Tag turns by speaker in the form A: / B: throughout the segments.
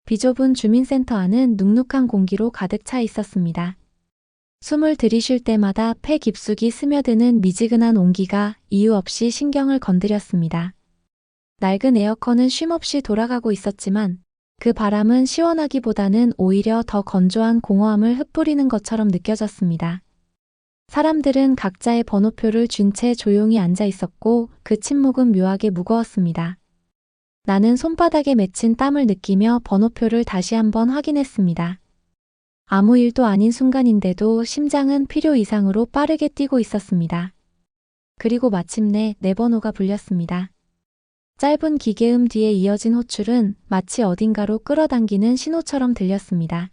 A: 비좁은 주민센터 안은 눅눅한 공기로 가득 차 있었습니다. 숨을 들이쉴 때마다 폐 깊숙이 스며드는 미지근한 온기가 이유 없이 신경을 건드렸습니다. 낡은 에어컨은 쉼없이 돌아가고 있었지만 그 바람은 시원하기보다는 오히려 더 건조한 공허함을 흩뿌리는 것처럼 느껴졌습니다. 사람들은 각자의 번호표를 쥔 채 조용히 앉아 있었고 그 침묵은 묘하게 무거웠습니다. 나는 손바닥에 맺힌 땀을 느끼며 번호표를 다시 한번 확인했습니다. 아무 일도 아닌 순간인데도 심장은 필요 이상으로 빠르게 뛰고 있었습니다. 그리고 마침내 내 번호가 불렸습니다. 짧은 기계음 뒤에 이어진 호출은 마치 어딘가로 끌어당기는 신호처럼 들렸습니다.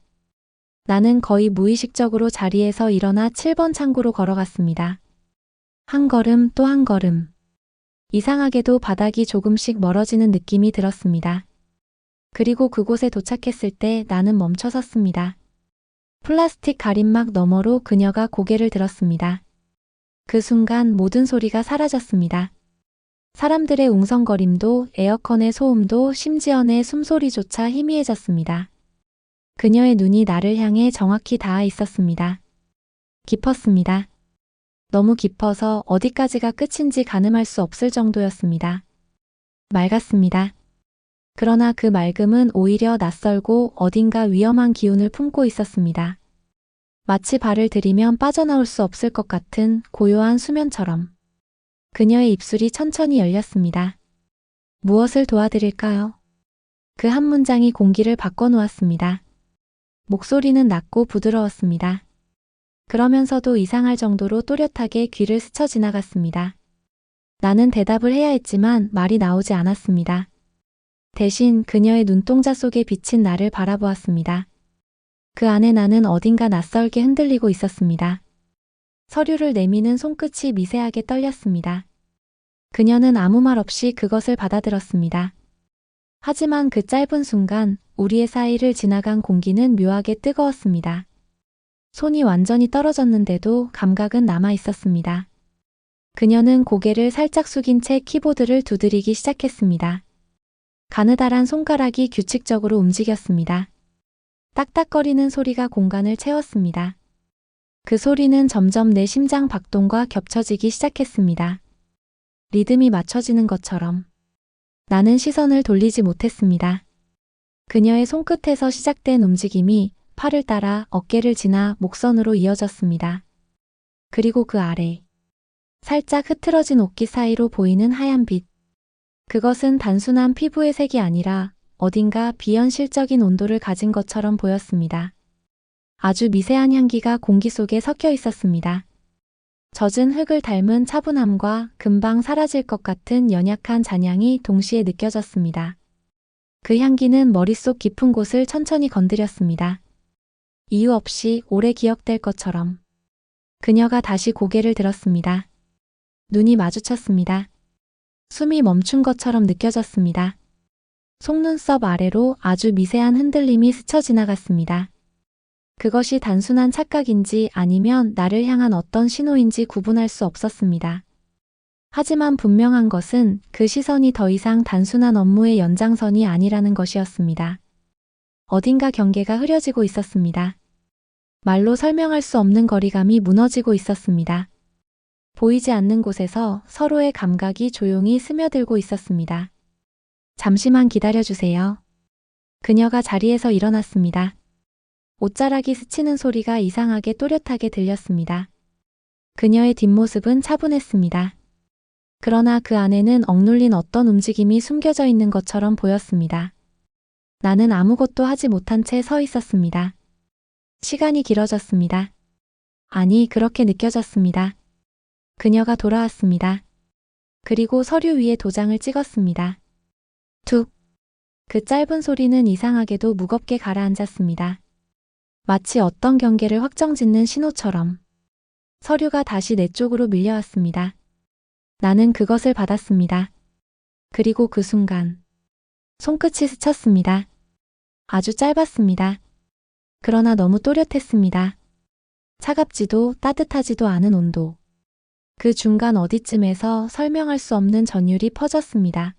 A: 나는 거의 무의식적으로 자리에서 일어나 7번 창구로 걸어갔습니다. 한 걸음 또 한 걸음. 이상하게도 바닥이 조금씩 멀어지는 느낌이 들었습니다. 그리고 그곳에 도착했을 때 나는 멈춰 섰습니다. 플라스틱 가림막 너머로 그녀가 고개를 들었습니다. 그 순간 모든 소리가 사라졌습니다. 사람들의 웅성거림도 에어컨의 소음도 심지어 내 숨소리조차 희미해졌습니다. 그녀의 눈이 나를 향해 정확히 닿아 있었습니다. 깊었습니다. 너무 깊어서 어디까지가 끝인지 가늠할 수 없을 정도였습니다. 맑았습니다. 그러나 그 맑음은 오히려 낯설고 어딘가 위험한 기운을 품고 있었습니다. 마치 발을 들이면 빠져나올 수 없을 것 같은 고요한 수면처럼. 그녀의 입술이 천천히 열렸습니다. 무엇을 도와드릴까요? 그 한 문장이 공기를 바꿔놓았습니다. 목소리는 낮고 부드러웠습니다. 그러면서도 이상할 정도로 또렷하게 귀를 스쳐 지나갔습니다. 나는 대답을 해야 했지만 말이 나오지 않았습니다. 대신 그녀의 눈동자 속에 비친 나를 바라보았습니다. 그 안에 나는 어딘가 낯설게 흔들리고 있었습니다. 서류를 내미는 손끝이 미세하게 떨렸습니다. 그녀는 아무 말 없이 그것을 받아들었습니다. 하지만 그 짧은 순간 우리의 사이를 지나간 공기는 묘하게 뜨거웠습니다. 손이 완전히 떨어졌는데도 감각은 남아 있었습니다. 그녀는 고개를 살짝 숙인 채 키보드를 두드리기 시작했습니다. 가느다란 손가락이 규칙적으로 움직였습니다. 딱딱거리는 소리가 공간을 채웠습니다. 그 소리는 점점 내 심장 박동과 겹쳐지기 시작했습니다. 리듬이 맞춰지는 것처럼. 나는 시선을 돌리지 못했습니다. 그녀의 손끝에서 시작된 움직임이 팔을 따라 어깨를 지나 목선으로 이어졌습니다. 그리고 그 아래, 살짝 흐트러진 옷깃 사이로 보이는 하얀 빛. 그것은 단순한 피부의 색이 아니라 어딘가 비현실적인 온도를 가진 것처럼 보였습니다. 아주 미세한 향기가 공기 속에 섞여 있었습니다. 젖은 흙을 닮은 차분함과 금방 사라질 것 같은 연약한 잔향이 동시에 느껴졌습니다. 그 향기는 머릿속 깊은 곳을 천천히 건드렸습니다. 이유 없이 오래 기억될 것처럼. 그녀가 다시 고개를 들었습니다. 눈이 마주쳤습니다. 숨이 멈춘 것처럼 느껴졌습니다. 속눈썹 아래로 아주 미세한 흔들림이 스쳐 지나갔습니다. 그것이 단순한 착각인지 아니면 나를 향한 어떤 신호인지 구분할 수 없었습니다. 하지만 분명한 것은 그 시선이 더 이상 단순한 업무의 연장선이 아니라는 것이었습니다. 어딘가 경계가 흐려지고 있었습니다. 말로 설명할 수 없는 거리감이 무너지고 있었습니다. 보이지 않는 곳에서 서로의 감각이 조용히 스며들고 있었습니다. 잠시만 기다려주세요. 그녀가 자리에서 일어났습니다. 옷자락이 스치는 소리가 이상하게 또렷하게 들렸습니다. 그녀의 뒷모습은 차분했습니다. 그러나 그 안에는 억눌린 어떤 움직임이 숨겨져 있는 것처럼 보였습니다. 나는 아무것도 하지 못한 채 서 있었습니다. 시간이 길어졌습니다. 아니, 그렇게 느껴졌습니다. 그녀가 돌아왔습니다. 그리고 서류 위에 도장을 찍었습니다. 툭. 그 짧은 소리는 이상하게도 무겁게 가라앉았습니다. 마치 어떤 경계를 확정짓는 신호처럼. 서류가 다시 내 쪽으로 밀려왔습니다. 나는 그것을 받았습니다. 그리고 그 순간 손끝이 스쳤습니다. 아주 짧았습니다. 그러나 너무 또렷했습니다. 차갑지도 따뜻하지도 않은 온도. 그 중간 어디쯤에서 설명할 수 없는 전율이 퍼졌습니다.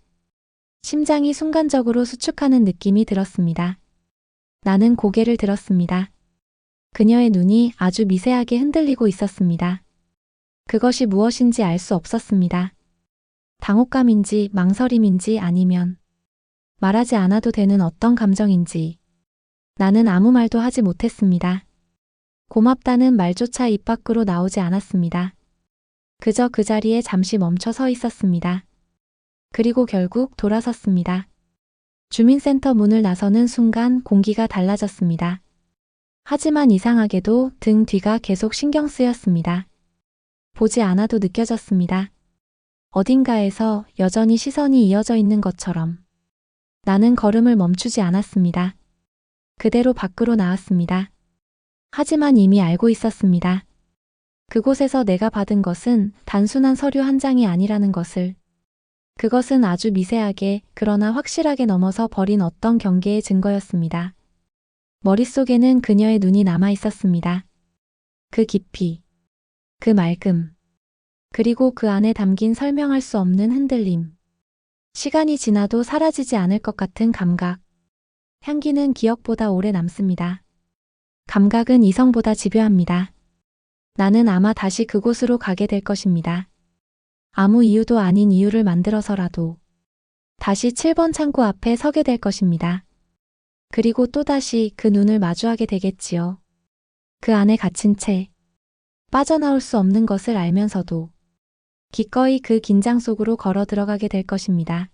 A: 심장이 순간적으로 수축하는 느낌이 들었습니다. 나는 고개를 들었습니다. 그녀의 눈이 아주 미세하게 흔들리고 있었습니다. 그것이 무엇인지 알 수 없었습니다. 당혹감인지 망설임인지 아니면 말하지 않아도 되는 어떤 감정인지 나는 아무 말도 하지 못했습니다. 고맙다는 말조차 입 밖으로 나오지 않았습니다. 그저 그 자리에 잠시 멈춰 서 있었습니다. 그리고 결국 돌아섰습니다. 주민센터 문을 나서는 순간 공기가 달라졌습니다. 하지만 이상하게도 등 뒤가 계속 신경 쓰였습니다. 보지 않아도 느껴졌습니다. 어딘가에서 여전히 시선이 이어져 있는 것처럼. 나는 걸음을 멈추지 않았습니다. 그대로 밖으로 나왔습니다. 하지만 이미 알고 있었습니다. 그곳에서 내가 받은 것은 단순한 서류 한 장이 아니라는 것을. 그것은 아주 미세하게 그러나 확실하게 넘어서 버린 어떤 경계의 증거였습니다. 머릿속에는 그녀의 눈이 남아 있었습니다. 그 깊이, 그 맑음, 그리고 그 안에 담긴 설명할 수 없는 흔들림. 시간이 지나도 사라지지 않을 것 같은 감각. 향기는 기억보다 오래 남습니다. 감각은 이성보다 집요합니다. 나는 아마 다시 그곳으로 가게 될 것입니다. 아무 이유도 아닌 이유를 만들어서라도 다시 7번 창고 앞에 서게 될 것입니다. 그리고 또다시 그 눈을 마주하게 되겠지요. 그 안에 갇힌 채 빠져나올 수 없는 것을 알면서도 기꺼이 그 긴장 속으로 걸어 들어가게 될 것입니다.